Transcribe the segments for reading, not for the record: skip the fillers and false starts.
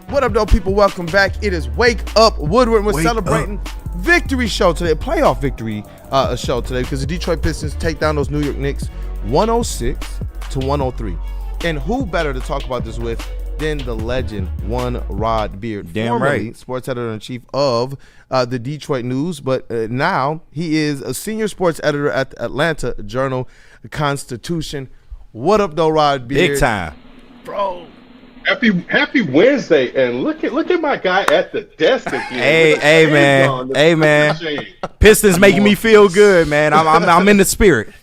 What up, though, people? Welcome back. It is Wake Up Woodward. We're celebrating victory show today, a playoff victory show today, because the Detroit Pistons take down those New York Knicks 106-103. And who better to talk about this with than the legend, one Rod Beard, damn right, sports editor-in-chief of the Detroit News, but now he is a senior sports editor at the Atlanta Journal-Constitution. What up, though, Rod Beard? Big time, bro. Happy Wednesday, and look at my guy at the desk again. Hey man, Pistons making me feel good, man. I'm in the spirit.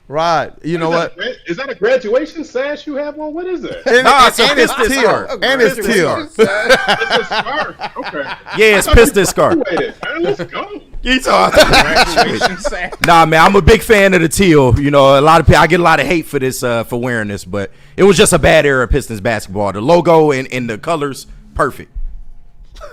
Rod, you know what? Is that a graduation sash you have on? What is it? And it's teal. And it's teal. It's a scarf. Okay. Yeah, it's Pistons scarf. Let's go. You talking? Nah, man, I'm a big fan of the teal. You know, a lot of people, I get a lot of hate for this, for wearing this, but it was just a bad era of Pistons basketball. The logo and the colors, perfect.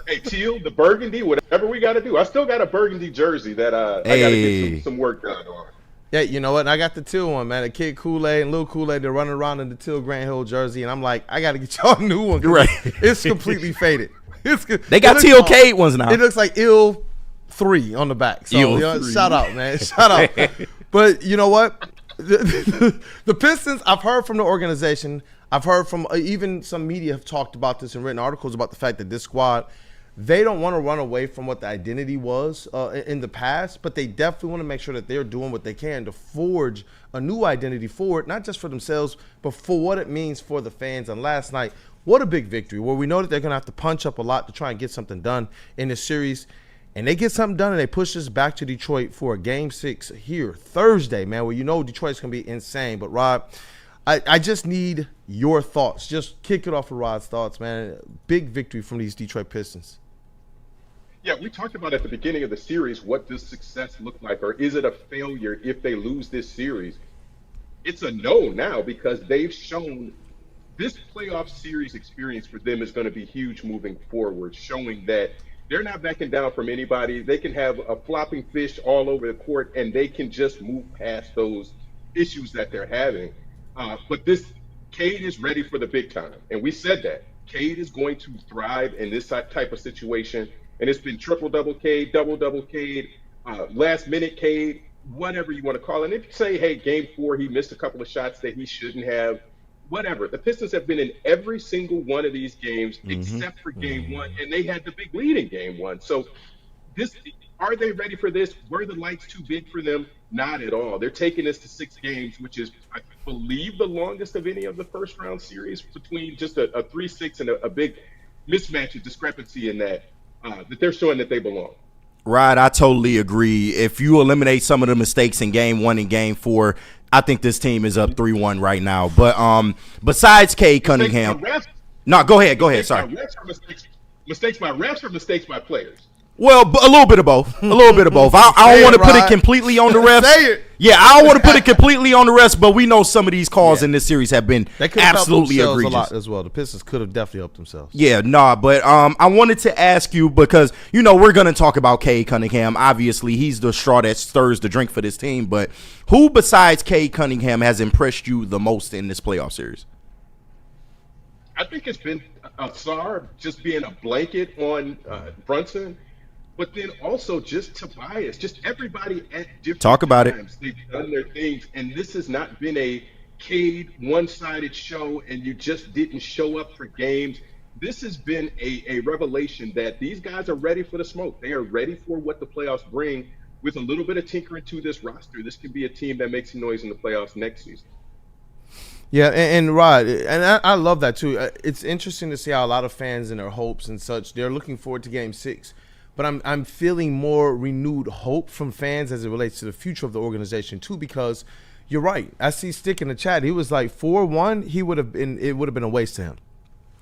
Hey, teal, the burgundy, whatever we got to do. I still got a burgundy jersey that I got to get some work done on. Yeah, you know what? I got the teal one, man. The Kid Kool-Aid and Lil Kool-Aid, they're running around in the teal Grant Hill jersey, and I'm like, I got to get y'all a new one. You're right. It's completely faded. They got teal Cade ones now. It looks like Ill 3 on the back. So, you know, shout out, man. Shout out. But you know what? The Pistons, I've heard from the organization, I've heard from even some media have talked about this and written articles about the fact that this squad, they don't want to run away from what the identity was in the past, but they definitely want to make sure that they're doing what they can to forge a new identity forward, not just for themselves, but for what it means for the fans. And last night, what a big victory, where we know that they're going to have to punch up a lot to try and get something done in this series. And they get something done, and they push us back to Detroit for a Game 6 here Thursday, man, where you know Detroit's going to be insane. But, Rod, I just need your thoughts. Just kick it off with Rod's thoughts, man. Big victory from these Detroit Pistons. Yeah, we talked about at the beginning of the series, what does success look like, or is it a failure if they lose this series? It's a no now, because they've shown this playoff series experience for them is going to be huge moving forward, showing that they're not backing down from anybody. They can have a flopping fish all over the court, and they can just move past those issues that they're having. But Cade is ready for the big time, and we said that. Cade is going to thrive in this type of situation. And it's been triple-double Cade, double-double Cade, last-minute Cade, whatever you want to call it. And if you say, hey, Game 4, he missed a couple of shots that he shouldn't have, whatever. The Pistons have been in every single one of these games except for Game 1, and they had the big lead in Game 1. So are they ready for this? Were the lights too big for them? Not at all. They're taking this to 6 games, which is, I believe, the longest of any of the first-round series, between just a 3-6 and a big mismatch of discrepancy in that. That they're showing that they belong. Rod, I totally agree. If you eliminate some of the mistakes in Game 1 and Game 4, I think this team is up 3-1 right now. But besides Cade Cunningham, no, go ahead. Sorry. Mistakes by refs or mistakes by players? Well, a little bit of both. I don't want to put it completely on the refs. Say it. Yeah, I don't want to put it completely on the refs, but we know some of these calls in this series have been absolutely egregious. A lot as well. The Pistons could have definitely helped themselves. Yeah, but I wanted to ask you, because you know we're going to talk about Cade Cunningham. Obviously, he's the straw that stirs the drink for this team. But who besides Cade Cunningham has impressed you the most in this playoff series? I think it's been Sarr just being a blanket on Brunson. But then also just Tobias, just everybody at different times. They've done their things, and this has not been a Cade one-sided show and you just didn't show up for games. This has been a revelation that these guys are ready for the smoke. They are ready for what the playoffs bring. With a little bit of tinkering to this roster, this can be a team that makes some noise in the playoffs next season. Yeah, and Rod, and I love that too. It's interesting to see how a lot of fans and their hopes and such, they're looking forward to Game 6. But I'm feeling more renewed hope from fans as it relates to the future of the organization too, because you're right. I see Stick in the chat. He was like 4-1. It would have been a waste to him.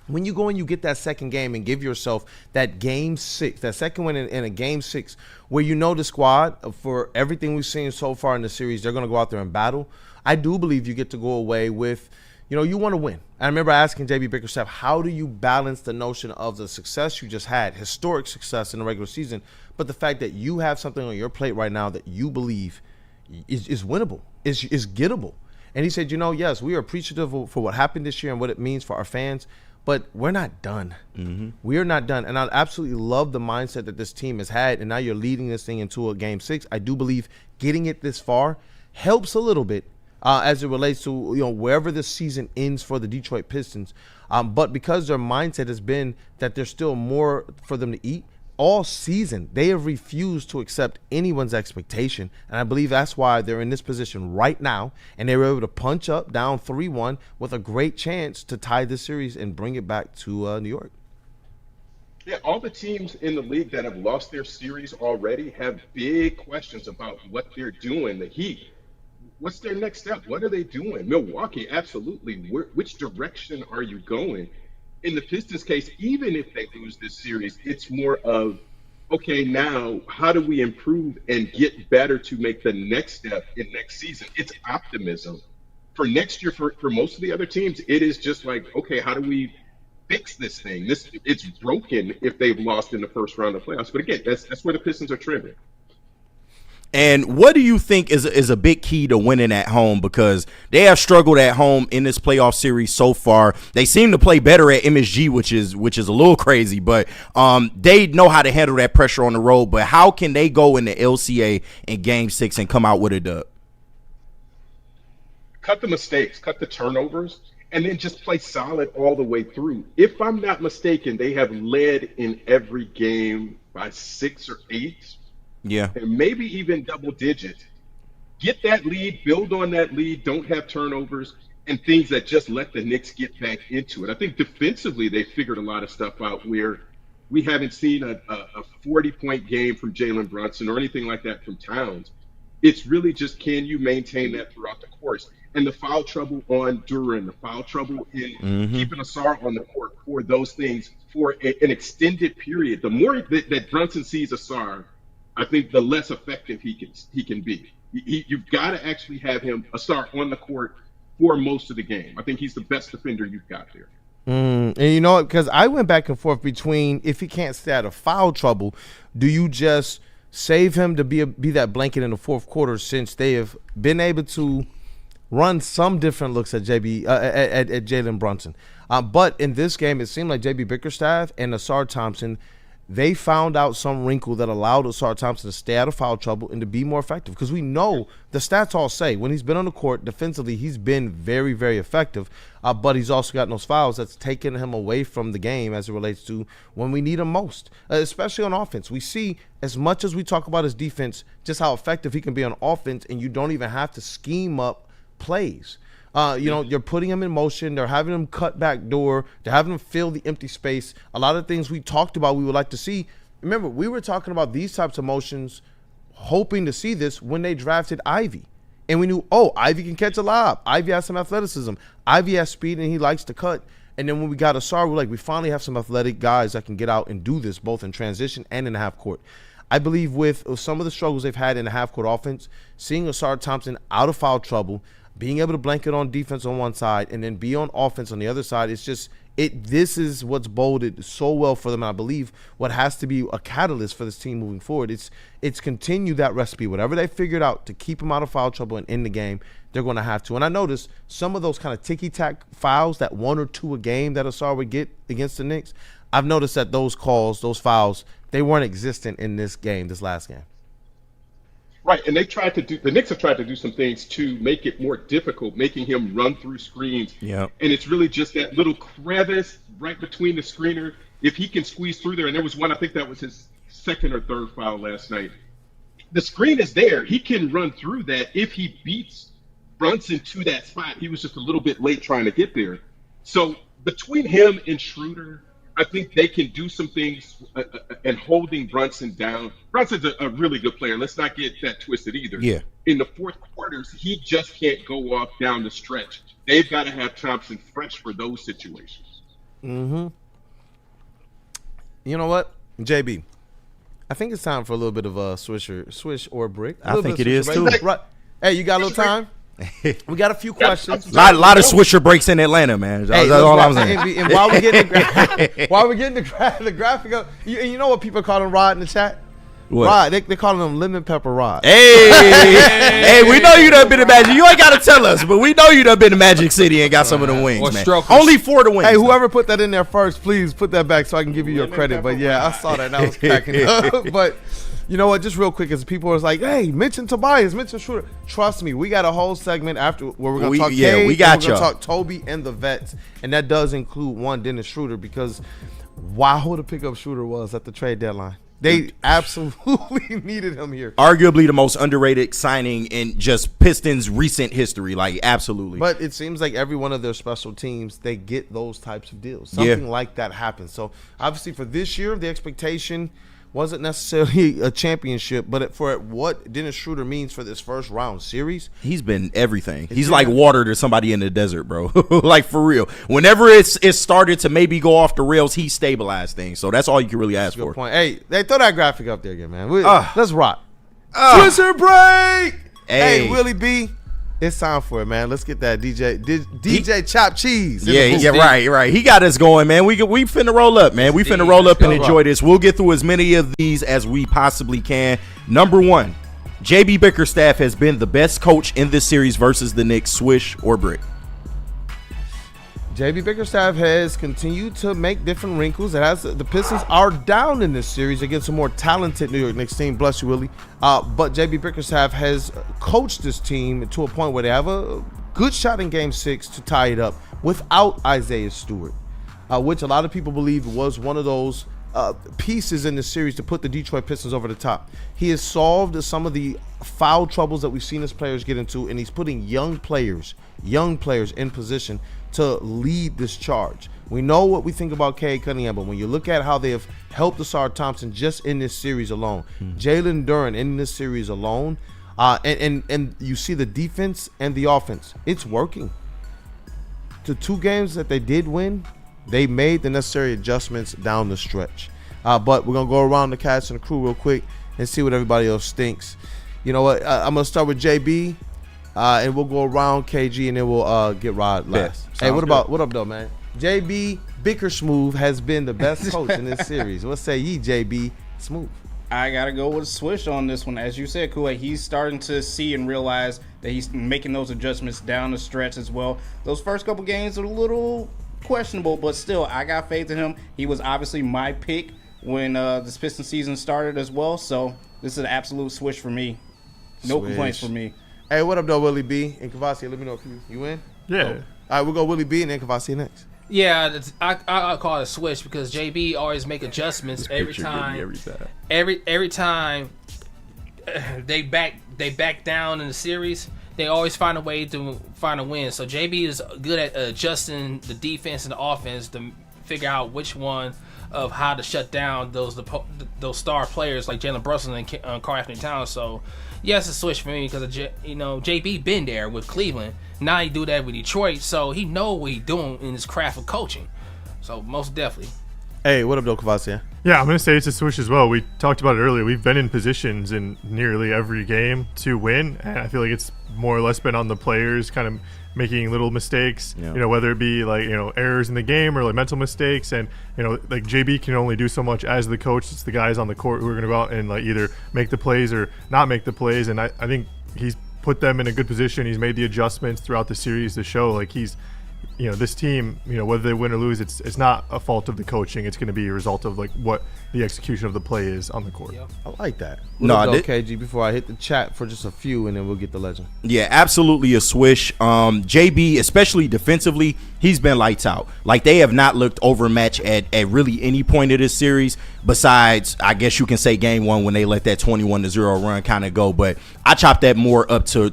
When you go and you get that second game and give yourself that Game 6, that second win in a Game 6, where you know the squad, for everything we've seen so far in the series, they're going to go out there and battle. I do believe you get to go away with, you know, you want to win. I remember asking JB Bickerstaff, how do you balance the notion of the success you just had, historic success in the regular season, but the fact that you have something on your plate right now that you believe is winnable, is gettable. And he said, you know, yes, we are appreciative for what happened this year and what it means for our fans, But we're not done. We are not done. And I absolutely love the mindset that this team has had. And now you're leading this thing into a Game 6. I do believe getting it this far helps a little bit as it relates to wherever this season ends for the Detroit Pistons. But because their mindset has been that there's still more for them to eat, all season they have refused to accept anyone's expectation, and I believe that's why they're in this position right now, and they were able to punch up down 3-1 with a great chance to tie this series and bring it back to New York. Yeah, all the teams in the league that have lost their series already have big questions about what they're doing. The Heat, what's their next step? What are they doing? Milwaukee, absolutely. Which direction are you going? In the Pistons case, even if they lose this series, it's more of, okay, now how do we improve and get better to make the next step in next season? It's optimism. For next year, for most of the other teams, it is just like, okay, how do we fix this thing? It's broken if they've lost in the first round of playoffs. But again, that's where the Pistons are trending. And what do you think is a big key to winning at home? Because they have struggled at home in this playoff series so far. They seem to play better at MSG, which is a little crazy, but they know how to handle that pressure on the road. But how can they go into LCA in Game 6 and come out with a dub? Cut the mistakes, cut the turnovers, and then just play solid all the way through. If I'm not mistaken, they have led in every game by 6 or 8. Yeah. And maybe even double digits. Get that lead, build on that lead, don't have turnovers, and things that just let the Knicks get back into it. I think defensively they figured a lot of stuff out where we haven't seen a 40-point game from Jalen Brunson or anything like that from Towns. It's really just, can you maintain that throughout the course? And the foul trouble on Duren, the foul trouble in keeping Asar on the court for those things for an extended period. The more that Brunson sees Asar, I think the less effective he can be. You've got to actually have him Asar on the court for most of the game. I think he's the best defender you've got there. And you know what? Because I went back and forth between, if he can't stay out of foul trouble, do you just save him to be that blanket in the fourth quarter, since they have been able to run some different looks at Jalen Brunson. But in this game, it seemed like JB Bickerstaff and Asar Thompson, they found out some wrinkle that allowed Asar Thompson to stay out of foul trouble and to be more effective. Because we know the stats all say when he's been on the court defensively, he's been very, very effective. But he's also gotten those fouls that's taken him away from the game as it relates to when we need him most, especially on offense. We see, as much as we talk about his defense, just how effective he can be on offense, and you don't even have to scheme up plays. You're putting him in motion. They're having him cut back door. They're having him fill the empty space. A lot of things we talked about we would like to see. Remember, we were talking about these types of motions, hoping to see this when they drafted Ivy. And we knew, Ivy can catch a lob. Ivy has some athleticism. Ivy has speed, and he likes to cut. And then when we got Asar, we're like, we finally have some athletic guys that can get out and do this, both in transition and in the half court. I believe with some of the struggles they've had in the half court offense, seeing Asar Thompson out of foul trouble, being able to blanket on defense on one side and then be on offense on the other side, it's just this is what's boded so well for them. And I believe what has to be a catalyst for this team moving forward, it's continue that recipe. Whatever they figured out to keep them out of foul trouble and in the game, they're going to have to. And I noticed some of those kind of ticky-tack fouls, that 1 or 2 a game that Asar would get against the Knicks, I've noticed that those calls, those fouls, they weren't existent in this last game. Right, and the Knicks have tried to do some things to make it more difficult, making him run through screens. Yeah. And it's really just that little crevice right between the screener. If he can squeeze through there, and there was one, I think that was his second or third foul last night. The screen is there. He can run through that if he beats Brunson to that spot. He was just a little bit late trying to get there. So between him and Schroeder, I think they can do some things and holding Brunson down. Brunson's a really good player. Let's not get that twisted either. Yeah. In the fourth quarters, he just can't go off down the stretch. They've got to have Thompson fresh for those situations. Mm-hmm. You know what, JB? I think it's time for a little bit of a swish or brick. I think it is too. Right. Hey, you got a little time? We got a few questions. A lot of swisher breaks in Atlanta, man. That's all I'm saying. And while we're getting the graphic up, you know what people call him, Rod, in the chat? What? Rod. They calling him lemon pepper Rod. Hey, we know you done been to Magic. You ain't got to tell us, but we know you done been to Magic City and got some of the wings, man. Only 4 to win. Hey, whoever put that in there first, please put that back so I can give you your credit. But yeah, I saw that and I was cracking up. But you know what? Just real quick, as people was like, "Hey, mention Tobias, mention Schroeder." Trust me, we got a whole segment after where we're gonna talk. Cade, we got you. We're gonna talk Toby and the vets, and that does include one Dennis Schroeder, because wow, the pickup Schroeder was at the trade deadline. They absolutely needed him here. Arguably the most underrated signing in just Pistons recent history, like absolutely. But it seems like every one of their special teams, they get those types of deals. Something like that happens. So obviously for this year, the expectation wasn't necessarily a championship, but for what Dennis Schroeder means for this first round series, he's been everything. He's like water to somebody in the desert, bro. Like for real. Whenever it started to maybe go off the rails, he stabilized things. So that's all you can really ask for. Good point. Hey, they throw that graphic up there again, man. Let's rock. Twister break. Hey, Willie B. It's time for it, man. Let's get that DJ Chop Cheese. Yeah, right. He got us going, man. We finna roll up, man. We finna roll up and enjoy this. We'll get through as many of these as we possibly can. Number 1, JB Bickerstaff has been the best coach in this series versus the Knicks. Swish or brick? JB Bickerstaff has continued to make different wrinkles. The Pistons are down in this series against a more talented New York Knicks team. Bless you, Willie. But JB Bickerstaff has coached this team to a point where they have a good shot in Game 6 to tie it up without Isaiah Stewart, which a lot of people believe was one of those pieces in the series to put the Detroit Pistons over the top. He has solved some of the foul troubles that we've seen his players get into, and he's putting young players in position to lead this charge. We know what we think about Cade Cunningham, but when you look at how they have helped Asar Thompson just in this series alone, Jalen Duren in this series alone, and you see the defense and the offense, it's working. The 2 games that they did win, they made the necessary adjustments down the stretch. But we're going to go around the cast and the crew real quick and see what everybody else thinks. You know what? I'm going to start with JB. And we'll go around KG, and then we'll get Rod last. Hey, what up, though, man? JB Bickersmooth has been the best coach in this series. What say ye, JB Smooth? I got to go with Swish on this one. As you said, Kool-Aid, he's starting to see and realize that he's making those adjustments down the stretch as well. Those first couple games are a little questionable, but still, I got faith in him. He was obviously my pick when this Piston season started as well, so this is an absolute Swish for me. No complaints for me. Hey, what up, though, Willie B? And Kavasi, let me know if you in. Yeah. All right, we'll go Willie B and then Kavasi next. Yeah, I call it a switch because JB always make adjustments every time. Every time they back down in the series, they always find a way to find a win. So JB is good at adjusting the defense and the offense to figure out which one of how to shut down those star players like Jalen Brunson and Karl Anthony Towns. So yes, it's a switch for me because JB been there with Cleveland. Now he do that with Detroit, so he know what he doing in his craft of coaching. So most definitely. Hey, what up, though, Kavasi? Yeah, I'm going to say it's a switch as well. We talked about it earlier. We've been in positions in nearly every game to win, and I feel like it's more or less been on the players kind of making little mistakes, whether it be like, errors in the game or like mental mistakes. And, like JB can only do so much as the coach. It's the guys on the court who are going to go out and like either make the plays or not make the plays. And I think he's put them in a good position. He's made the adjustments throughout the series to show like he's, this team, whether they win or lose, it's not a fault of the coaching. It's going to be a result of like what the execution of the play is on the court. Yep. I like that. KG, before I hit the chat for just a few, and then we'll get the legend. Yeah, absolutely a swish. JB, especially defensively, he's been lights out. Like they have not looked overmatched at really any point of this series. Besides, I guess you can say game 1 when they let that 21-0 run kind of go. But I chop that more up to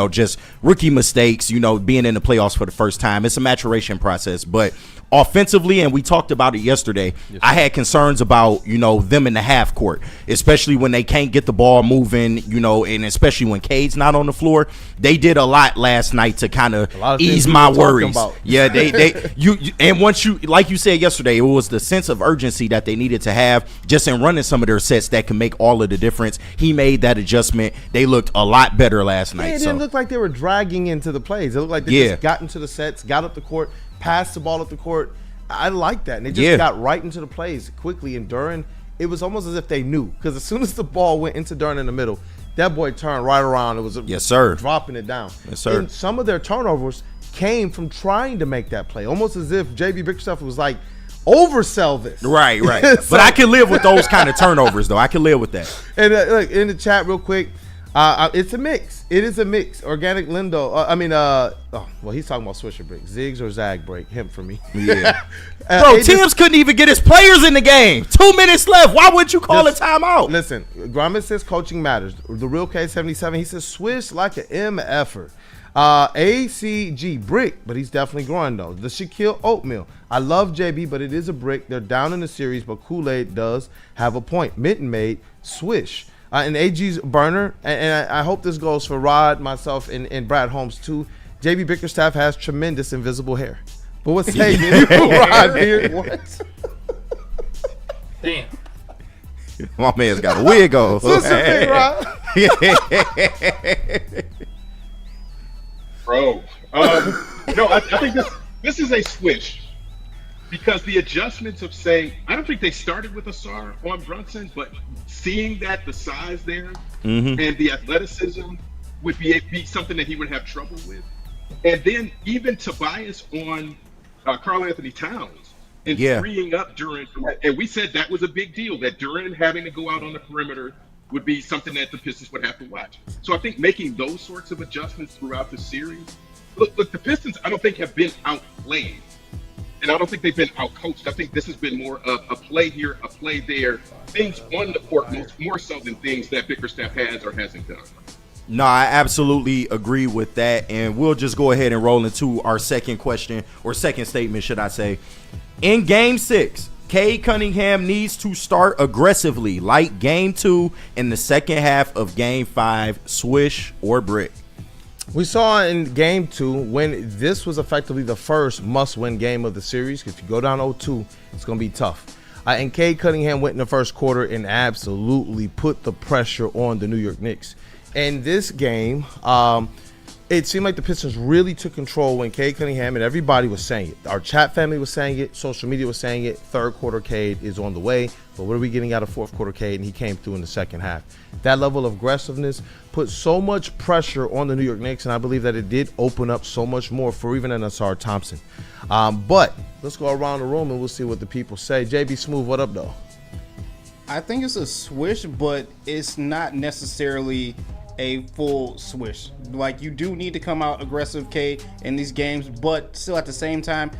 just rookie mistakes. Being in the playoffs for the first time. It's a maturation process, but offensively, and we talked about it yesterday, I had concerns about, them in the half court, especially when they can't get the ball moving, and especially when Cade's not on the floor. They did a lot last night to kind of ease my worries. Yeah, and once you, like you said yesterday, it was the sense of urgency that they needed to have just in running some of their sets that can make all of the difference. He made that adjustment. They looked a lot better last night. It didn't look like they were dragging into the plays. It looked like they just got into the sets, got up the court, passed the ball up the court. I like that. And they just got right into the plays quickly. And Duren it was almost as if they knew, because as soon as the ball went into Duren in the middle, that boy turned right around. It was dropping it down. Yes, sir. And some of their turnovers came from trying to make that play, almost as if JB Bickerstaff was like, oversell this. Right. So, but I can live with those kind of turnovers, though. I can live with that. And look, in the chat real quick, it's a mix. It is a mix. Organic Lindo. He's talking about Swisher break. Ziggs or Zag break. Him for me. Yeah. Bro, teams couldn't even get his players in the game. 2 minutes left. Why would you call a timeout? Listen, Grumman says coaching matters. The real K77, he says Swish like an MFer. ACG brick, but he's definitely growing though. The Shaquille Oatmeal. I love JB, but it is a brick. They're down in the series, but Kool-Aid does have a point. Mitten made Swish. And AG's burner, and I hope this goes for Rod, myself, and Brad Holmes too. JB Bickerstaff has tremendous invisible hair. But what's saying Rod here? What? Damn. My man's got a wig on. What's the thing, Rod? Bro, no, I think this is a Swish, because the adjustments of saying, I don't think they started with a SAR on Brunson, but seeing that the size there and the athleticism would be something that he would have trouble with. And then even Tobias on Karl Anthony Towns and freeing up Duren. And we said that was a big deal, that Duren having to go out on the perimeter would be something that the Pistons would have to watch. So I think making those sorts of adjustments throughout the series. Look, the Pistons, I don't think have been outplayed. And I don't think they've been outcoached. I think this has been more of a play here, a play there, things on the court more so than things that Bickerstaff has or hasn't done. No, I absolutely agree with that. And we'll just go ahead and roll into our second question, or second statement, should I say. In Game 6, Cade Cunningham needs to start aggressively like Game 2 in the second half of Game 5, Swish or brick. We saw in Game 2 when this was effectively the first must-win game of the series. If you go down 0-2, it's going to be tough. And Cade Cunningham went in the first quarter and absolutely put the pressure on the New York Knicks. In this game, it seemed like the Pistons really took control when Cade Cunningham, and everybody was saying it. Our chat family was saying it. Social media was saying it. Third quarter Cade is on the way. But what are we getting out of fourth quarter Cade? And he came through in the second half. That level of aggressiveness put so much pressure on the New York Knicks, and I believe that it did open up so much more for even an Asar Thompson. But let's go around the room and we'll see what the people say. JB Smooth, what up, though? I think it's a Swish, but it's not necessarily a full Swish. Like, you do need to come out aggressive, Cade, in these games, but still at the same time,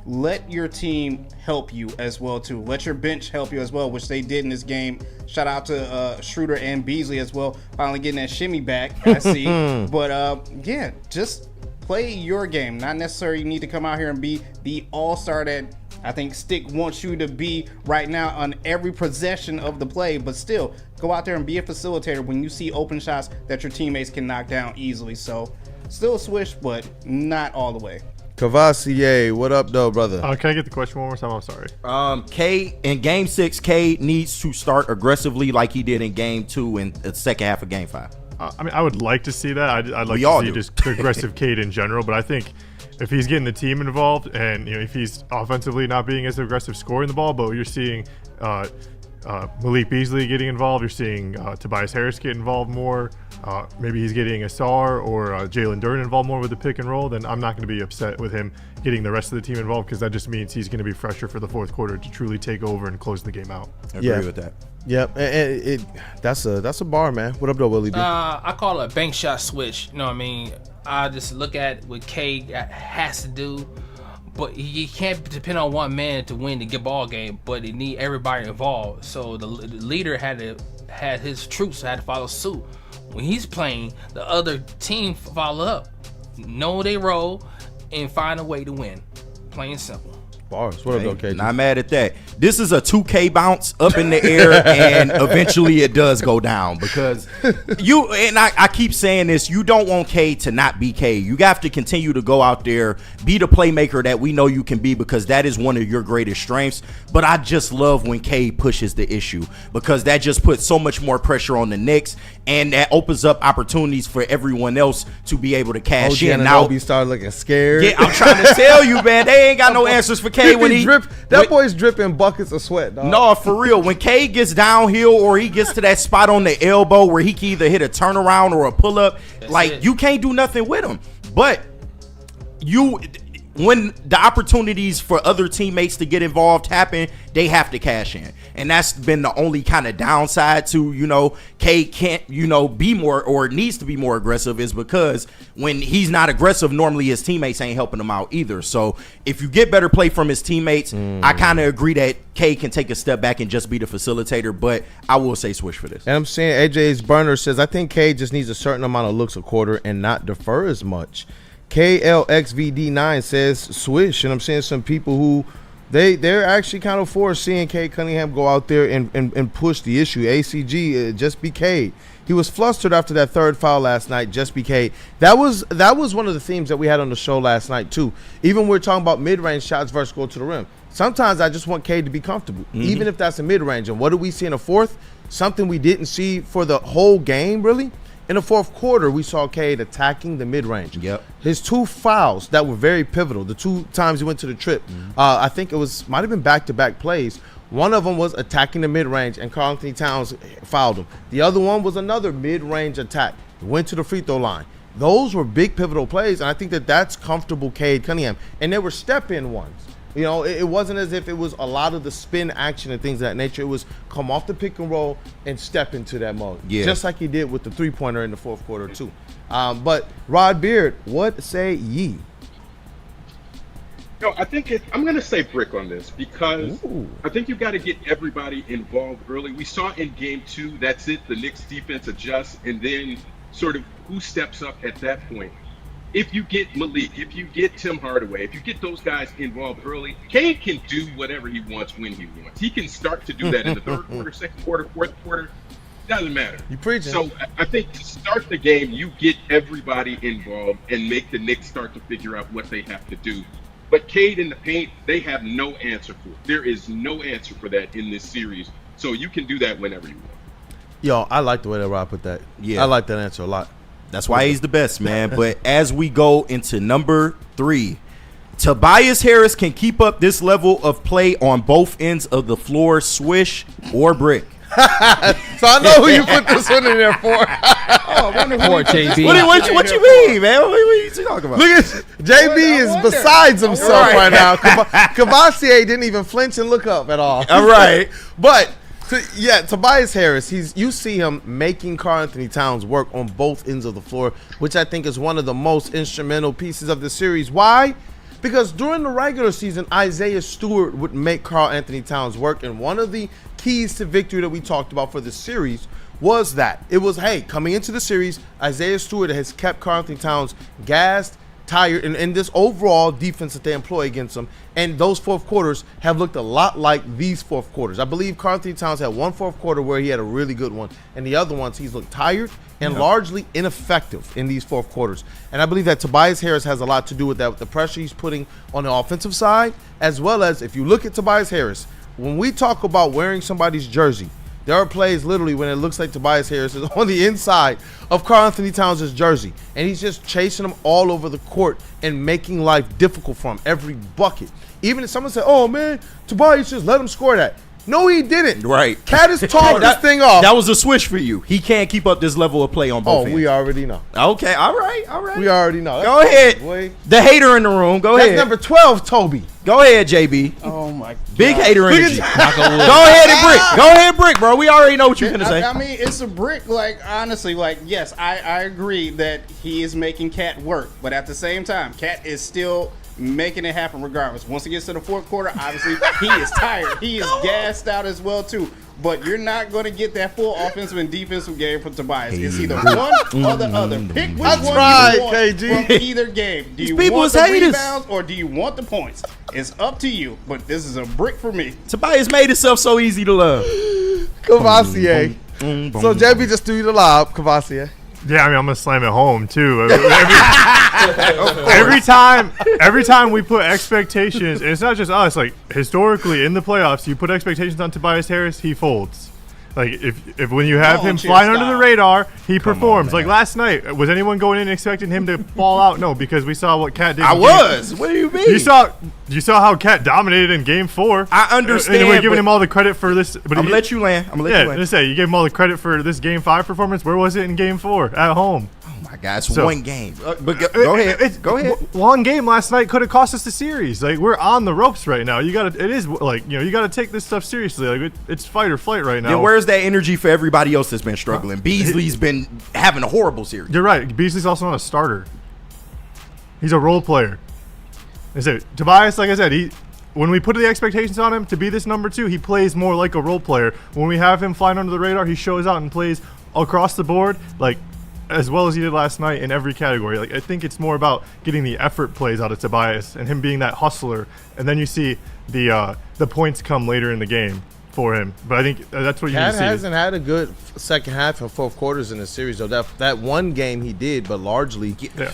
let your team help you as well too. Let your bench help you as well, which they did in this game. Shout out to Schroeder and Beasley as well, finally getting that shimmy back, I see. But yeah, just play your game. Not necessarily you need to come out here and be the all-star that I think Stick wants you to be right now on every possession of the play, but still go out there and be a facilitator when you see open shots that your teammates can knock down easily. So still a Swish, but not all the way. Cavassier, what up, though, brother? Can I get the question one more time? I'm sorry. Cade, in Game 6, Cade needs to start aggressively like he did in Game 2 and the second half of Game 5. I mean, I would like to see that. I'd like to see just aggressive Cade in general, but I think if he's getting the team involved and if he's offensively not being as aggressive scoring the ball, but you're seeing Malik Beasley getting involved, you're seeing Tobias Harris get involved more, maybe he's getting Asar or Jalen Duren involved more with the pick and roll, then I'm not going to be upset with him getting the rest of the team involved, because that just means he's going to be fresher for the fourth quarter to truly take over and close the game out. I agree with that. Yep, and that's a bar, man. What up, though, Willie B? I call it a bank shot switch. You know what I mean? I just look at what Cade has to do, but you can't depend on one man to win the ball game. But it need everybody involved. So the leader had his troops had to follow suit. When he's playing, the other team follow up, know they role, and find a way to win. Plain and simple. Bars. What up, though, KG? Not mad at that. This is a 2K bounce up in the air, and eventually it does go down, because I keep saying this, you don't want Cade to not be Cade. You have to continue to go out there, be the playmaker that we know you can be, because that is one of your greatest strengths. But I just love when Cade pushes the issue, because that just puts so much more pressure on the Knicks, and that opens up opportunities for everyone else to be able to cash in. Now, started looking scared. Yeah, I'm trying to tell you, man, they ain't got no answers for Cade when that boy's dripping buckets of sweat, dog. No, for real. When Cade gets downhill or he gets to that spot on the elbow where he can either hit a turnaround or a pull up, you can't do nothing with him. But when the opportunities for other teammates to get involved happen, they have to cash in. And that's been the only kind of downside to, Cade can't, be more or needs to be more aggressive, is because when he's not aggressive, normally his teammates ain't helping him out either. So if you get better play from his teammates, I kind of agree that Cade can take a step back and just be the facilitator, but I will say Swish for this. And I'm saying AJ's burner says, I think Cade just needs a certain amount of looks a quarter and not defer as much. KLXVD9 says Swish, and I'm seeing some people who they're actually kind of for seeing Cade Cunningham go out there and push the issue. ACG, just be Cade. He was flustered after that third foul last night. Just be Cade. That was one of the themes that we had on the show last night too. Even when we're talking about mid-range shots versus go to the rim. Sometimes I just want Cade to be comfortable, even if that's a mid-range. And what did we see in the fourth? Something we didn't see for the whole game, really. In the fourth quarter, we saw Cade attacking the mid-range. Yep. His two fouls that were very pivotal, the two times he went to the trip, I think might have been back-to-back plays. One of them was attacking the mid-range, and Karl-Anthony Towns fouled him. The other one was another mid-range attack. He went to the free throw line. Those were big pivotal plays, and I think that's comfortable Cade Cunningham. And they were step-in ones. It wasn't as if it was a lot of the spin action and things of that nature. It was come off the pick and roll and step into that mode. Yeah. Just like he did with the three-pointer in the fourth quarter, too. But, Rod Beard, what say ye? No, I think I'm going to say brick on this because I think you've got to get everybody involved early. We saw in game 2, that's it. The Knicks defense adjusts, and then sort of who steps up at that point. If you get Malik, if you get Tim Hardaway, if you get those guys involved early, Cade can do whatever he wants when he wants. He can start to do that in the third quarter, second quarter, fourth quarter. Doesn't matter. You preaching. So I think to start the game, you get everybody involved and make the Knicks start to figure out what they have to do. But Cade in the paint, they have no answer for it. There is no answer for that in this series. So you can do that whenever you want. Yo, I like the way that Rob put that. Yeah. I like that answer a lot. That's why he's the best, man. But as we go into number 3, Tobias Harris can keep up this level of play on both ends of the floor, Swish or brick. So I know who you put this one in there for. Poor JB. What you mean, man? What are you talking about? Look at JB is besides himself right now. Cavassier didn't even flinch and look up at all. All right. But Tobias Harris, you see him making Karl-Anthony Towns work on both ends of the floor, which I think is one of the most instrumental pieces of the series. Why? Because during the regular season, Isaiah Stewart would make Karl-Anthony Towns work, and one of the keys to victory that we talked about for the series was that. It was, coming into the series, Isaiah Stewart has kept Karl-Anthony Towns gassed, tired, and this overall defense that they employ against him. And those fourth quarters have looked a lot like these fourth quarters. I believe Karl-Anthony Towns had one fourth quarter where he had a really good one, and the other ones he's looked tired and largely ineffective in these fourth quarters. And I believe that Tobias Harris has a lot to do with that, with the pressure he's putting on the offensive side, as well as if you look at Tobias Harris, when we talk about wearing somebody's jersey, there are plays literally when it looks like Tobias Harris is on the inside of Karl-Anthony Towns' jersey, and he's just chasing him all over the court and making life difficult for him every bucket. Even if someone said, oh, man, Tobias just let him score that. No, he didn't. Right. Cat is tall this thing off. That was a Swish for you. He can't keep up this level of play on both ends. We already know. Okay, all right. We already know. Go ahead. Boy. The hater in the room. Go ahead. That's number 12, Toby. Go ahead, JB. Oh, my God. Big hater energy. Go ahead and brick. Go ahead, brick, bro. We already know what you're going to say. I mean, it's a brick. Honestly, yes, I agree that he is making Cat work. But at the same time, Cat is still making it happen regardless. Once he gets to the fourth quarter, obviously, he is tired. He is gassed out as well, too. But you're not going to get that full offensive and defensive game from Tobias. It's either one or the other. Pick which one you want from either game. Do you want the rebounds or do you want the points? It's up to you. But this is a brick for me. Tobias made himself so easy to love. Cavassier. So JB just threw you the lob, Cavassier. Yeah, I mean, I'm gonna slam it home too. Every time we put expectations, and it's not just us. Like historically in the playoffs, you put expectations on Tobias Harris, he folds. Like if when you have him flying under the radar, he performs. Like last night, was anyone going in expecting him to fall out? No, because we saw what Cat did. I was. What do you mean? You saw how Cat dominated in Game 4. I understand. And we're giving him all the credit for this. But I'm gonna let you land. Just say you gave him all the credit for this Game 5 performance. Where was it in Game 4 at home? Oh my God, it's one game. But go ahead. Go ahead. One game last night could have cost us the series. Like we're on the ropes right now. You gotta take this stuff seriously. Like it's fight or flight right now. Yeah, where's that energy for everybody else that's been struggling? Beasley's been having a horrible series. You're right. Beasley's also not a starter. He's a role player. Tobias, like I said, when we put the expectations on him to be this number 2, he plays more like a role player. When we have him flying under the radar, he shows out and plays across the board, like as well as he did last night in every category. Like I think it's more about getting the effort plays out of Tobias and him being that hustler, and then you see the points come later in the game for him. But I think that's what you need to see. Cat hasn't had a good second half and fourth quarters in the series, though. That one game he did, but largely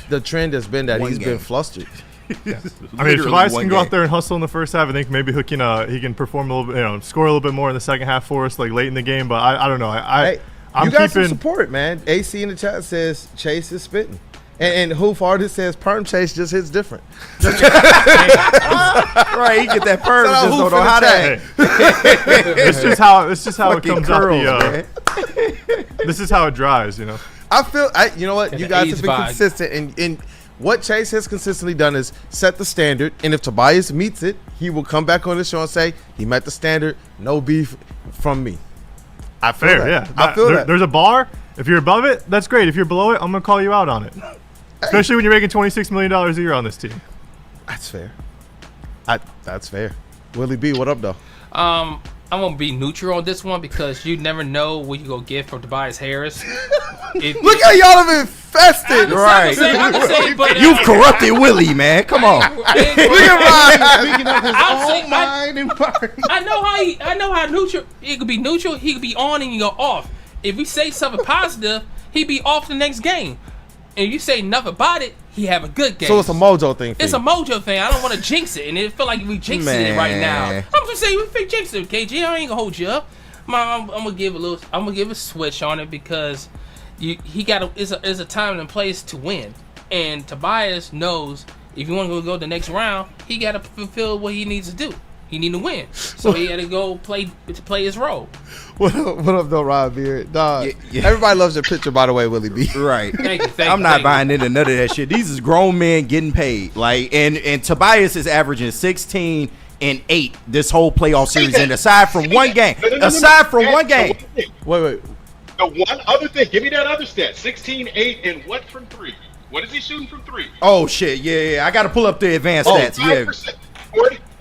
the trend has been that he's been flustered. Yeah. I mean, if Tobias can go out there and hustle in the first half, I think maybe he can perform a little bit, score a little bit more in the second half for us, like late in the game. But I don't know. I'm you got some support, man. AC in the chat says Chase is spitting. And Hoof Artist says Perm Chase just hits different. Right, he get that perm, just don't know how that. It's just how it comes curls, out this is how it dries, you know. I feel, you know what? You guys have been consistent. And what Chase has consistently done is set the standard. And if Tobias meets it, he will come back on the show and say, he met the standard, no beef from me. I feel that. Yeah. I feel that. There's a bar. If you're above it, that's great. If you're below it, I'm going to call you out on it. Especially when you're making $26 million a year on this team. That's fair. That's fair. Willie B, what up, though? I'm going to be neutral on this one because you never know what you're going to get from Tobias Harris. Look how y'all have infested. Right. You've corrupted Willie, man. Come on. I know how neutral. He could be neutral. He could be on and you go off. If we say something positive, he'd be off the next game. And you say nothing about it, he have a good game. So it's a mojo thing. It's a mojo thing. I don't want to jinx it, and it feel like we jinxing it right now. I'm just saying we fake jinx it, KG. I ain't gonna hold you up. I'm gonna give a switch on it because he got is a time and place to win, and Tobias knows if you want to go the next round, he got to fulfill what he needs to do. He need to win, so he had to go play his role. What up, though, Rod Beard? Dog. Yeah. Everybody loves your picture, by the way, Willie B. Right. Thank you. I'm not buying into none of that shit. These is grown men getting paid. Like, and Tobias is averaging 16 and 8 this whole playoff series. And aside from one game, wait. The one other thing, give me that other stat: 16, 8, and what from 3? What is he shooting from 3? Oh shit, yeah. I got to pull up the advanced stats.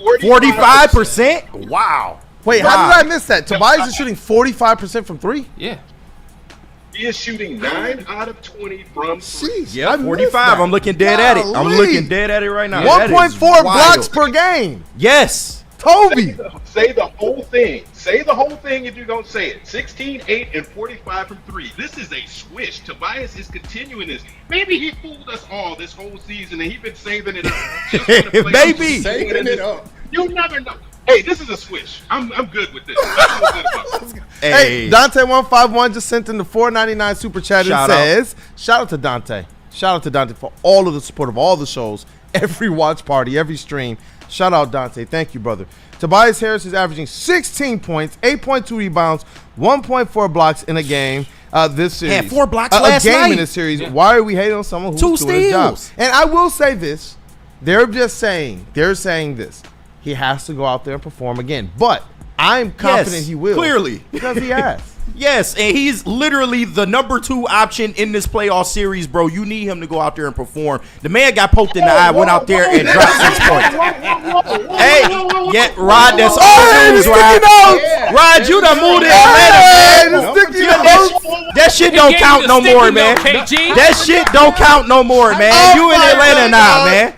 45%. Wow. Wait, how did I miss that? Tobias is shooting 45% from 3? Yeah. He is shooting 9 out of 20 from 3. Yeah, 45. I'm looking dead at it. I'm looking dead at it right now. 1.4 blocks per game. Yes. Toby. Say the whole thing. Say the whole thing if you don't say it. 16, 8, and 45 from 3. This is a swish. Tobias is continuing this. Maybe he fooled us all this whole season, and he's been saving it up. Maybe. Saving it up. You never know. Hey, this is a swish. I'm good with this. Hey, Dante151 just sent in the $4.99 super chat and says, shout out to Dante. Shout out to Dante for all of the support of all the shows, every watch party, every stream. Shout out, Dante. Thank you, brother. Tobias Harris is averaging 16 points, 8.2 rebounds, 1.4 blocks in a game this series. Had 4 blocks last night. A game in this series. Yeah. Why are we hating on someone who's 2 doing his job? steals. And I will say this. They're saying this. He has to go out there and perform again. But I'm confident he will. Clearly. Because he has. Yes, and he's literally the number 2 option in this playoff series, bro. You need him to go out there and perform. The man got poked in the eye, went out there and dropped 6 points. Hey, yeah, Rod, that's all news, Rod. Rod, you done moved to Atlanta. That shit don't count no more, man. That shit don't count no more, man. You in Atlanta now, man.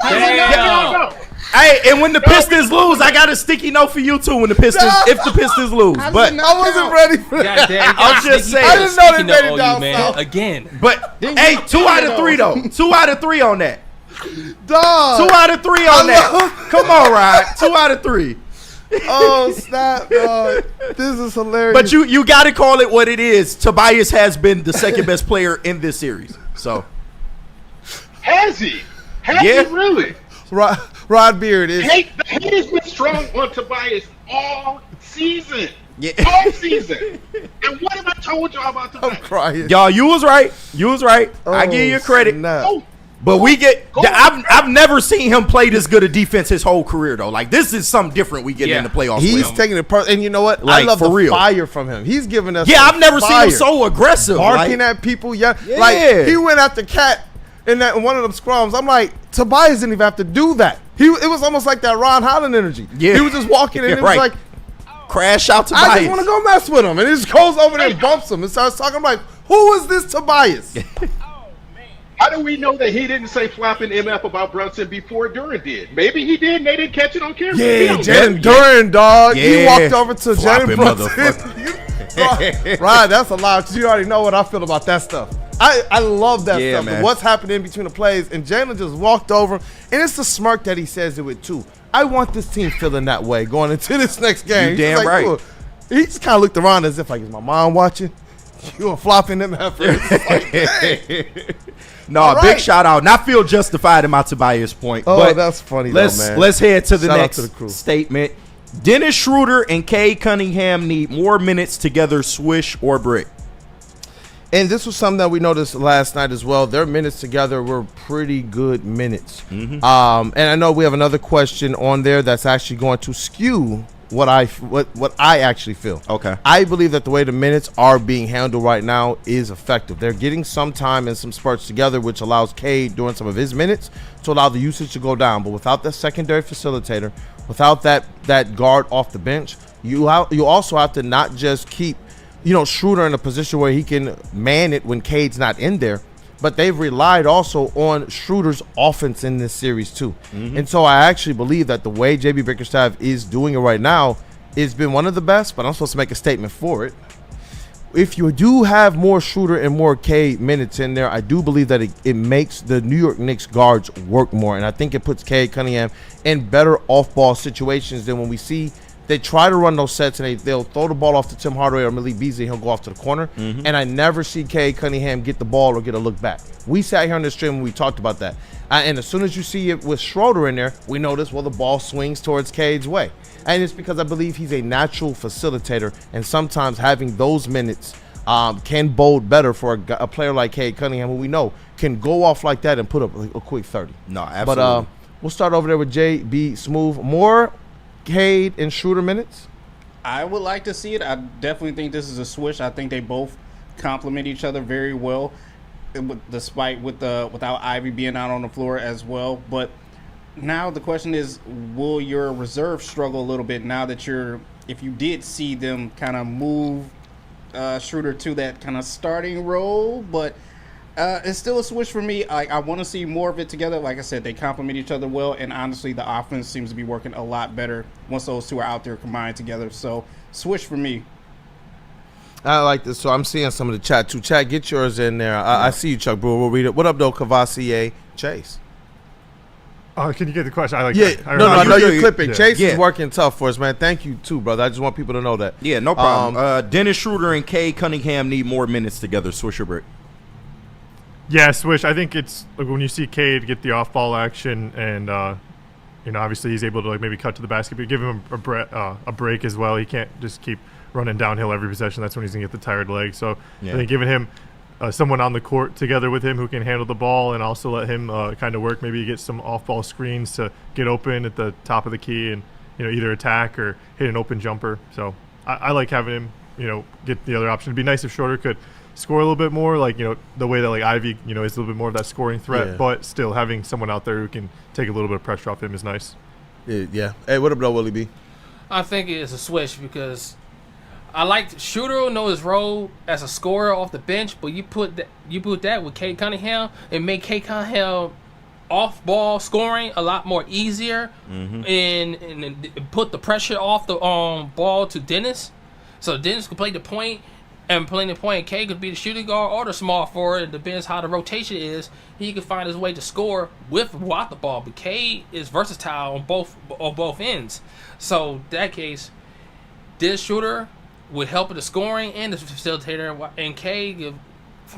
Damn. Hey, and when the Pistons lose, I got a sticky note for you too. When the Pistons, if the Pistons lose, but I wasn't ready for that. I'm just saying. I didn't know they made it down south again. But hey, 2 out of 3 though. 2 out of 3 on that. Dog. 2 out of 3 on that. Come on, Rod. 2 out of 3. Oh, snap, dog. This is hilarious. But you got to call it what it is. Tobias has been the second best player in this series. So Has he? Has he really? Rod Beard is. The hate has been strong on Tobias all season. Yeah. All season. And what have I told y'all about Tobias? I'm crying. y'all, you was right. I give you credit. Snap. But I've never seen him play this good a defense his whole career though. Like this is something different we get in the playoffs. He's taking it personal, and you know what? Like, I love for the real. fire from him. He's giving us. I've never fire. seen him so aggressive, barking like, at people. Like he went after Cat in one of them scrums. I'm like, Tobias didn't even have to do that. It was almost like that Ron Holland energy. Yeah. He was just walking and it was like, crash out Tobias. I just want to go mess with him, and he just goes over there and bumps him and starts talking. I'm like, who is this Tobias? How do we know that he didn't say flapping MF about Brunson before Duren did? Maybe he did and they didn't catch it on camera. Yeah, Jalen Duren, dog. Yeah. He walked over to Flopping Jalen Brunson. Right, that's a lot, because you already know what I feel about that stuff. I love that stuff. Man. What's happening in between the plays, and Jalen just walked over, and it's the smirk that he says it with, too. I want this team feeling that way going into this next game. You damn right. Cool. He just kind of looked around as if, like, is my mom watching? You were flopping them efforts. Like, hey. No, big shout out. And I feel justified in my Tobias point. Oh, but that's funny, man. Let's head to the Shout out next to the crew. statement. Dennis Schroeder and Cade Cunningham need more minutes together, Swish or Brick. And this was something that we noticed last night as well. Their minutes together were pretty good minutes. And I know we have another question on there that's actually going to skew what I actually feel. Okay. I believe that the way the minutes are being handled right now is effective. They're getting some time and some spurts together, which allows Cade during some of his minutes to allow the usage to go down. But without that secondary facilitator, without that guard off the bench, you also have to not just keep Schroeder in a position where he can man it when Cade's not in there, but they've relied also on Schroeder's offense in this series too. And so I actually believe that the way JB Bickerstaff is doing it right now has been one of the best, but I'm supposed to make a statement for it. If you do have more Schroeder and more Cade minutes in there, I do believe that it makes the New York Knicks guards work more, and I think it puts Cade Cunningham in better off-ball situations than when we see they try to run those sets and they'll throw the ball off to Tim Hardaway or Malik Beasley and he'll go off to the corner. And I never see Cade Cunningham get the ball or get a look back. We sat here on the stream and we talked about that. And as soon as you see it with Schroeder in there, we notice, the ball swings towards Cade's way. And it's because I believe he's a natural facilitator, and sometimes having those minutes can bode better for a player like Cade Cunningham, who we know can go off like that and put up a quick 30. No, absolutely. But we'll start over there with JB Smooth. More Cade and Schroeder minutes? I would like to see it. I definitely think this is a Swish. I think they both complement each other very well, despite without Ivy being out on the floor as well. But now the question is, will your reserve struggle a little bit now that if you did see them kind of move Schroeder to that kind of starting role, but it's still a Swish for me. I want to see more of it together. Like I said, they complement each other well, and honestly, the offense seems to be working a lot better once those two are out there combined together. So, Swish for me. I like this. So I'm seeing some of the chat too. Chat, get yours in there. I see you, Chuck Brewer. We'll read it. What up, though, Cavassier Chase? Can you get the question? I know you're clipping. Yeah. Chase is working tough for us, man. Thank you too, brother. I just want people to know that. Yeah, no problem. Dennis Schroeder and Cade Cunningham need more minutes together, Swish or Brick. Yeah, Swish. I think it's when you see Cade get the off-ball action, and obviously he's able to maybe cut to the basket, but give him a break as well. He can't just keep running downhill every possession. That's when he's gonna get the tired leg. So I think giving him someone on the court together with him who can handle the ball and also let him kind of work. Maybe get some off-ball screens to get open at the top of the key and either attack or hit an open jumper. So I like having him get the other option. It'd be nice if Schroeder could score a little bit more, the way that Ivy, is a little bit more of that scoring threat, but still having someone out there who can take a little bit of pressure off him is nice. Yeah. Hey, what up, though, Willie B? I think it's a Swish because I like Schroeder know his role as a scorer off the bench, but you put that with Cade Cunningham and make Cade Cunningham off ball scoring a lot more easier, and put the pressure off the ball to Dennis, so Dennis can play the point. And plenty point, Cade could be the shooting guard or the small forward. It depends how the rotation is. He can find his way to score without the ball. But Cade is versatile on both ends. So in that case, this shooter would help with the scoring and the facilitator, and Cade could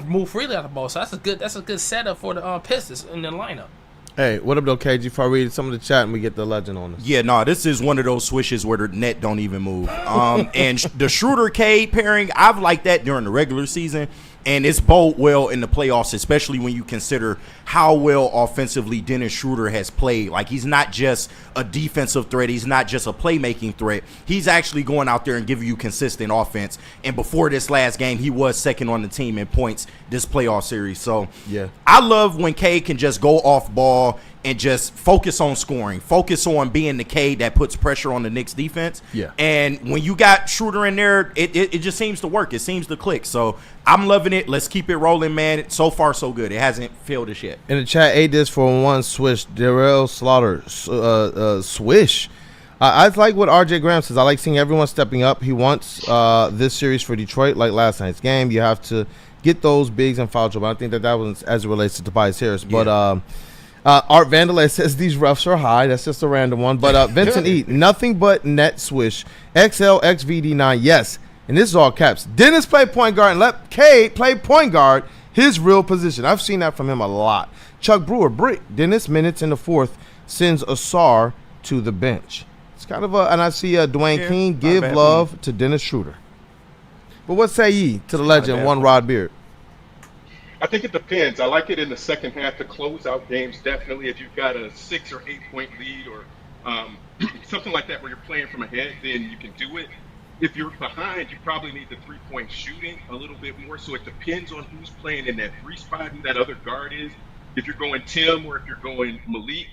move freely out the ball. So that's a good setup for the Pistons in the lineup. Hey, what up, though, KG? Before I read some of the chat and we get the legend on this. Yeah, no, this is one of those swishes where the net don't even move. And the Schroeder-Cade pairing, I've liked that during the regular season, and it's bode well in the playoffs, especially when you consider how well offensively Dennis Schroeder has played. Like, he's not just a defensive threat. He's not just a playmaking threat. He's actually going out there and giving you consistent offense. And before this last game, he was second on the team in points this playoff series. So, yeah, I love when Cade can just go off ball and just focus on scoring, focus on being the Cade that puts pressure on the Knicks defense. Yeah. And when you got Schroeder in there, it just seems to work. It seems to click. So I'm loving it. Let's keep it rolling, man. So far, so good. It hasn't failed us yet. In the chat, A-Dis for one, Swish, Darrell Slaughter, Swish. I like what RJ Graham says. I like seeing everyone stepping up. He wants this series for Detroit, like last night's game. You have to get those bigs and foul trouble. I think that was as it relates to Tobias Harris. But Art Vandalay says these refs are high. That's just a random one. But Vincent E, nothing but net Swish. XLXVD9, yes. And this is all caps. Dennis play point guard and let Cade play point guard, his real position. I've seen that from him a lot. Chuck Brewer, brick. Dennis minutes in the fourth sends Asar to the bench. It's kind of a, and I see Dwayne King give love to Dennis Schroeder. But what say ye to the legend, one Rod Beard? I think it depends. I like it in the second half to close out games, definitely. If you've got a 6 or 8 point lead or something like that where you're playing from ahead, then you can do it. If you're behind, you probably need the 3-point shooting a little bit more. So it depends on who's playing in that 3 spot, who that other guard is. If you're going Tim or if you're going Malik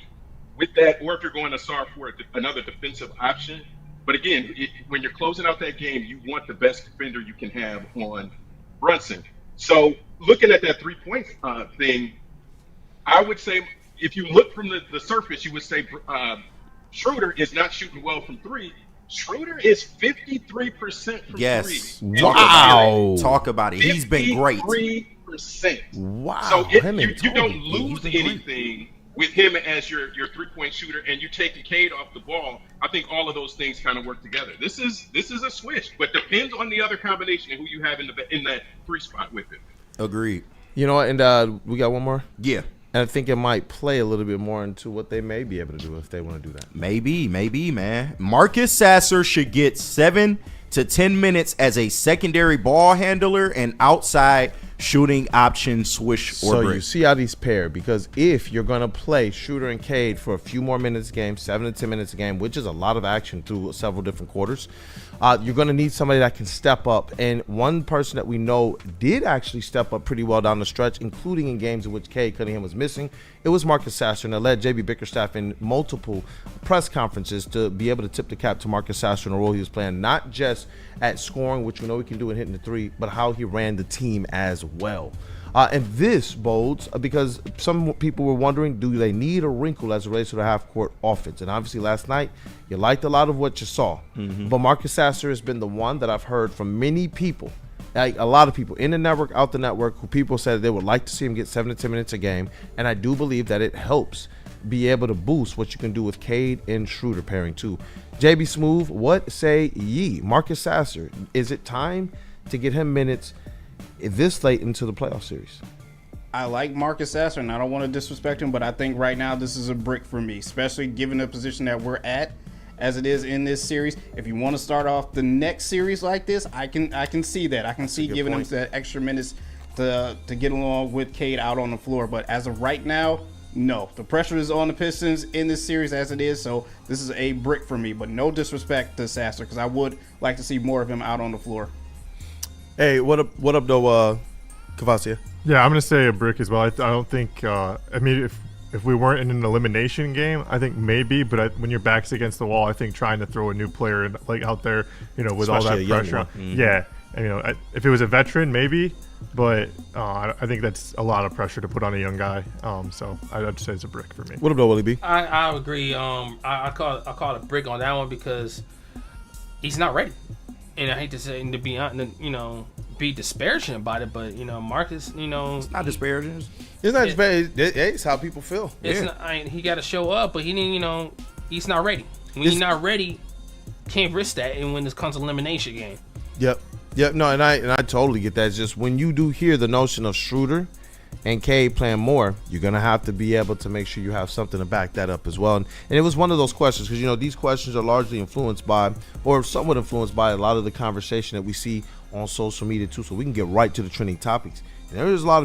with that, or if you're going Asar for another defensive option. But again, when you're closing out that game, you want the best defender you can have on Brunson. So looking at that 3-point thing, I would say if you look from the surface, you would say Schroeder is not shooting well from 3. Schroeder is 53% from 3. Wow. Talk about it. He's been great. 53%. Wow. So you don't lose anything with him as your 3-point shooter, and you take the Cade off the ball. I think all of those things kind of work together. This is a swish, but depends on the other combination and who you have in that 3 spot with it. Agreed. You know what? And we got one more. Yeah. And I think it might play a little bit more into what they may be able to do if they want to do that. Maybe, man. Marcus Sasser should get 7 to 10 minutes as a secondary ball handler and outside shooting option swish or so break. You see how these pair, because if you're going to play Schroeder and Cade for a few more minutes a game, 7 to 10 minutes a game, which is a lot of action through several different quarters, you're going to need somebody that can step up. And one person that we know did actually step up pretty well down the stretch, including in games in which Cade Cunningham was missing, it was Marcus Sasser, and it led J.B. Bickerstaff in multiple press conferences to be able to tip the cap to Marcus Sasser in the role he was playing, not just at scoring, which we know he can do and hitting the 3, but how he ran the team as well. And this bodes because some people were wondering, do they need a wrinkle as it relates to the half-court offense? And obviously last night, you liked a lot of what you saw. Mm-hmm. But Marcus Sasser has been the one that I've heard from many people, like a lot of people in the network, out the network, who people said they would like to see him get 7 to 10 minutes a game. And I do believe that it helps be able to boost what you can do with Cade and Schroeder pairing too. JB Smooth, what say ye? Marcus Sasser, is it time to get him minutes this late into the playoff series? I like Marcus Sasser, and I don't want to disrespect him, but I think right now this is a brick for me, especially given the position that we're at as it is in this series. If you want to start off the next series like this, I can see that. I can see giving him that extra minutes to get along with Cade out on the floor. But as of right now, no. The pressure is on the Pistons in this series as it is, so this is a brick for me. But no disrespect to Sasser, because I would like to see more of him out on the floor. Hey, what up, though, Cavassier? Yeah, I'm going to say a brick as well. I don't think I mean, if we weren't in an elimination game, I think maybe, but when your back's against the wall, I think trying to throw a new player like out there, with especially all that pressure. Mm-hmm. Yeah. And, if it was a veteran, maybe, but I think that's a lot of pressure to put on a young guy. So I'd say it's a brick for me. What up, though, Willie B? I agree. I call it a brick on that one because he's not ready. And I hate to say, to be honest, be disparaging about it, but Marcus, It's not disparaging. It's not disparaging. It's how people feel. It's not, he got to show up, but he didn't. He's not ready. When he's not ready, can't risk that. And when this comes to elimination game. Yep. No, and I totally get that. It's just when you do hear the notion of Schroeder and Cade playing more, you're gonna have to be able to make sure you have something to back that up as well. And it was one of those questions because these questions are largely influenced by, or somewhat influenced by, a lot of the conversation that we see on social media too. So we can get right to the trending topics. And there's a lot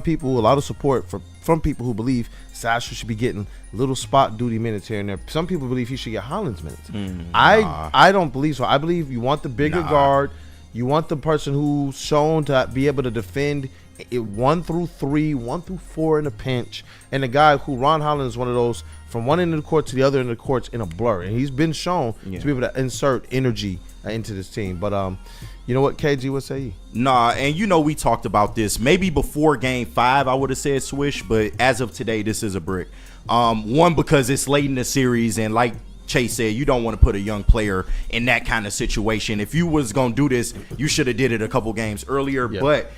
of support from people who believe Sasser should be getting little spot duty minutes here and there. Some people believe he should get Hollins minutes. I don't believe so. I believe you want the bigger guard. You want the person who's shown to be able to defend it 1 through 3, 1 through 4 in a pinch, and the guy who Ron Hollins is one of those from one end of the court to the other end of the court in a blur, and he's been shown to be able to insert energy into this team. But you know what, KG, what say you? Nah, and we talked about this maybe before Game 5. I would have said Swish, but as of today, this is a brick. One, because it's late in the series, and like Chase said, you don't want to put a young player in that kind of situation. If you was gonna do this, you should have did it a couple games earlier. Yeah. But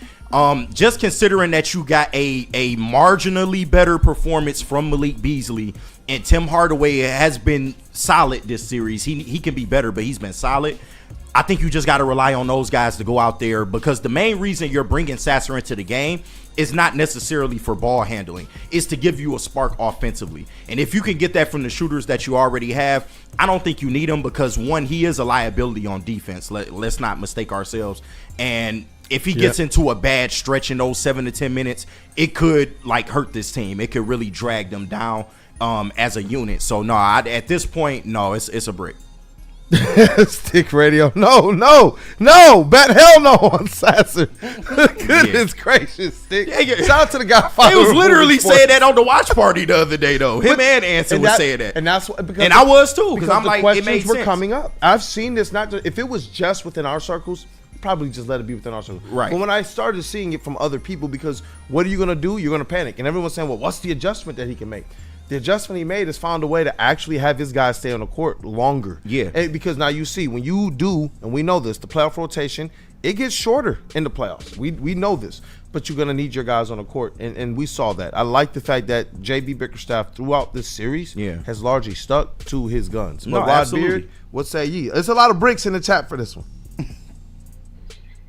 just considering that you got a marginally better performance from Malik Beasley, and Tim Hardaway has been solid this series. He can be better, but he's been solid. I think you just got to rely on those guys to go out there, because the main reason you're bringing Sasser into the game is not necessarily for ball handling. It's to give you a spark offensively. And if you can get that from the shooters that you already have, I don't think you need him, because, one, he is a liability on defense. Let's not mistake ourselves. And if he gets into a bad stretch in those 7 to 10 minutes, it could hurt this team. It could really drag them down as a unit. So, no, at this point, no, it's a brick. Stick radio. No. Bet hell no on Sasser. Goodness gracious, Stick. Shout out to the Godfather. He was literally saying that on the watch party the other day, though. Him and Anson was saying that. And that's what, and I was too, because I'm like, it made sense. Coming up. I've seen this, not just, if it was just within our circles, probably just let it be within our circles. Right. But when I started seeing it from other people, because what are you going to do? You're going to panic. And everyone's saying, well, what's the adjustment that he can make? The adjustment he made is found a way to actually have his guys stay on the court longer. Yeah. Because now you see, when you do, and we know this, the playoff rotation, it gets shorter in the playoffs. We know this. But you're going to need your guys on the court. And we saw that. I like the fact that J.B. Bickerstaff throughout this series has largely stuck to his guns. But Rod absolutely. Beard, what say ye? There's a lot of bricks in the chat for this one.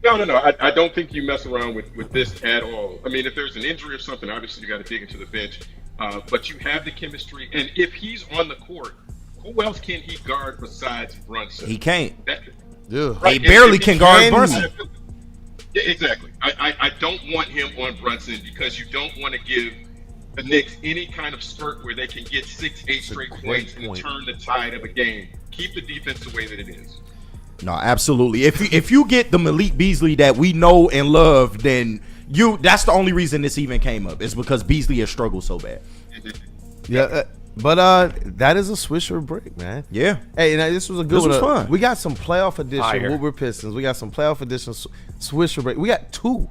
No. I don't think you mess around with this at all. I mean, if there's an injury or something, obviously you got to dig into the bench. But you have the chemistry, and if he's on the court, who else can he guard besides Brunson? He can't. Right? He barely can guard Brunson. Yeah, exactly. I don't want him on Brunson, because you don't want to give the Knicks any kind of spurt where they can get 6-8 straight points and turn the tide of a game. Keep the defense the way that it is. No, absolutely. If you get the Malik Beasley that we know and love, then that's the only reason this even came up, is because Beasley has struggled so bad. Yeah, but that is a Swisher break, man. Yeah. Hey, and this was a good one. This was fun. We got some playoff edition Woodward Pistons. We got some playoff edition Swisher break. We got two.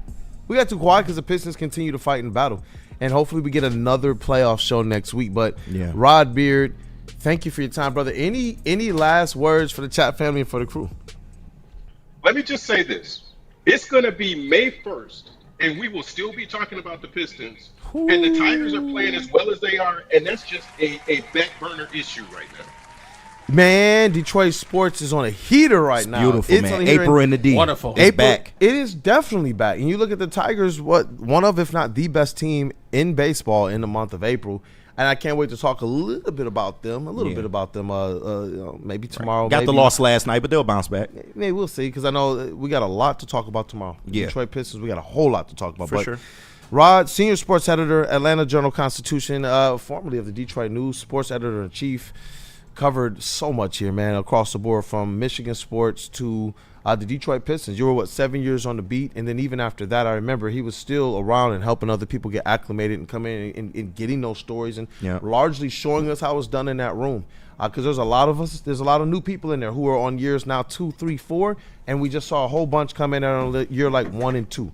Why? Because the Pistons continue to fight and battle, and hopefully we get another playoff show next week. But Rod Beard, thank you for your time, brother. Any last words for the chat family and for the crew? Let me just say this: it's going to be May 1st. And we will still be talking about the Pistons. Ooh. And the Tigers are playing as well as they are. And that's just a back burner issue right now. Man, Detroit sports is on a heater right now. Beautiful, man. April in the D. Wonderful. It's back. It is definitely back. And you look at the Tigers, one of, if not the best team in baseball in the month of April. And I can't wait to talk a little bit about them. Maybe tomorrow. Got the loss last night, but they'll bounce back. Maybe we'll see, because I know we got a lot to talk about tomorrow. Yeah. Detroit Pistons, we got a whole lot to talk about. For sure. Rod, senior sports editor, Atlanta Journal-Constitution, formerly of the Detroit News, sports editor-in-chief, covered so much here, man, across the board, from Michigan sports to the Detroit Pistons. You were, 7 years on the beat? And then even after that, I remember he was still around and helping other people get acclimated and come in and getting those stories and largely showing us how it's done in that room. Because there's a lot of us, there's a lot of new people in there who are on years now 2, 3, 4, and we just saw a whole bunch come in on year 1 and 2.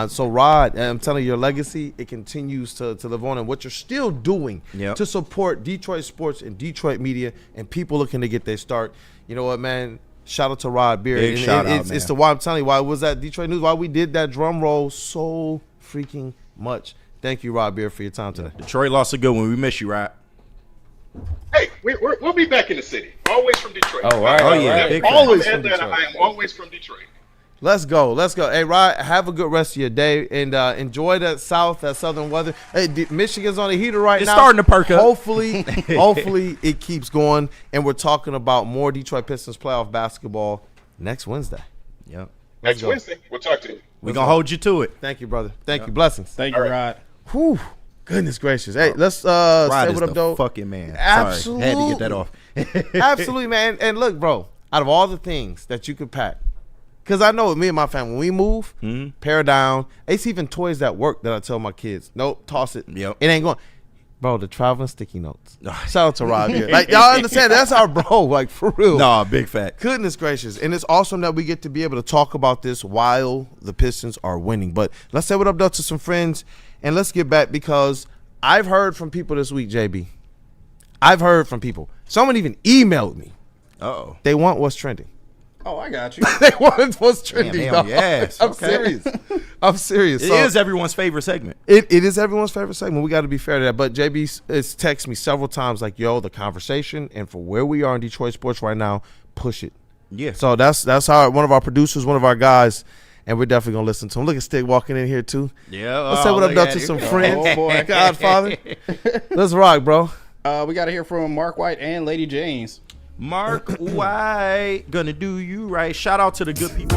So Rod, I'm telling you, your legacy, it continues to live on, and what you're still doing to support Detroit sports and Detroit media and people looking to get their start. You know what, man? Shout out to Rod Beard. Big shout out, man. It's the why I'm telling you why it was that Detroit News, why we did that drum roll so freaking much. Thank you, Rod Beard, for your time today. Detroit lost a good one. We miss you, Rod. Hey, we'll be back in the city. Always from Detroit. Oh, all right. Oh, yeah. Right. Big Always from from Detroit. Atlanta. I am always from Detroit. Let's go. Hey, Rod, have a good rest of your day and enjoy that southern weather. Hey, Michigan's on the heater right It's now. starting to perk up. Hopefully it keeps going. And we're talking about more Detroit Pistons playoff basketball next Wednesday. Yep. Next Wednesday, we'll talk to you. We're going to hold you to it. Thank you, brother. Thank you. Blessings. Thank you, Rod. Whew. Goodness gracious. Hey, let's Rod say is what up, the though. fucking man. Absolutely. Sorry. Had to get that off. Absolutely, man. And look, bro, out of all the things that you could pack, because I know with me and my family, when we move, pare down. It's even toys that work that I tell my kids, nope, toss it. Yep. It ain't going. Bro, the traveling sticky notes. Shout out to Rob here. Like, y'all understand, that's our bro, like, for real. No, big fact. Goodness gracious. And it's awesome that we get to be able to talk about this while the Pistons are winning. But let's say what up, though, to some friends, and let's get back because I've heard from people this week, JB. I've heard from people. Someone even emailed me. Uh-oh. They want what's trending. Oh, I got you. They want what's trending, Damn, dog. yes. I'm Okay. serious. I'm serious. It So, is everyone's favorite segment. It is everyone's favorite segment. We got to be fair to that. But JB has texted me several times like, yo, the conversation and for where we are in Detroit sports right now, push it. Yeah. So that's how one of our producers, one of our guys, and we're definitely going to listen to him. Look at Stick walking in here, too. Yeah. Let's say what up, though, to some friends. Oh, boy. Godfather. Let's rock, bro. We got to hear from Mark White and Lady James. Mark White, gonna do you right. Shout out to the good people.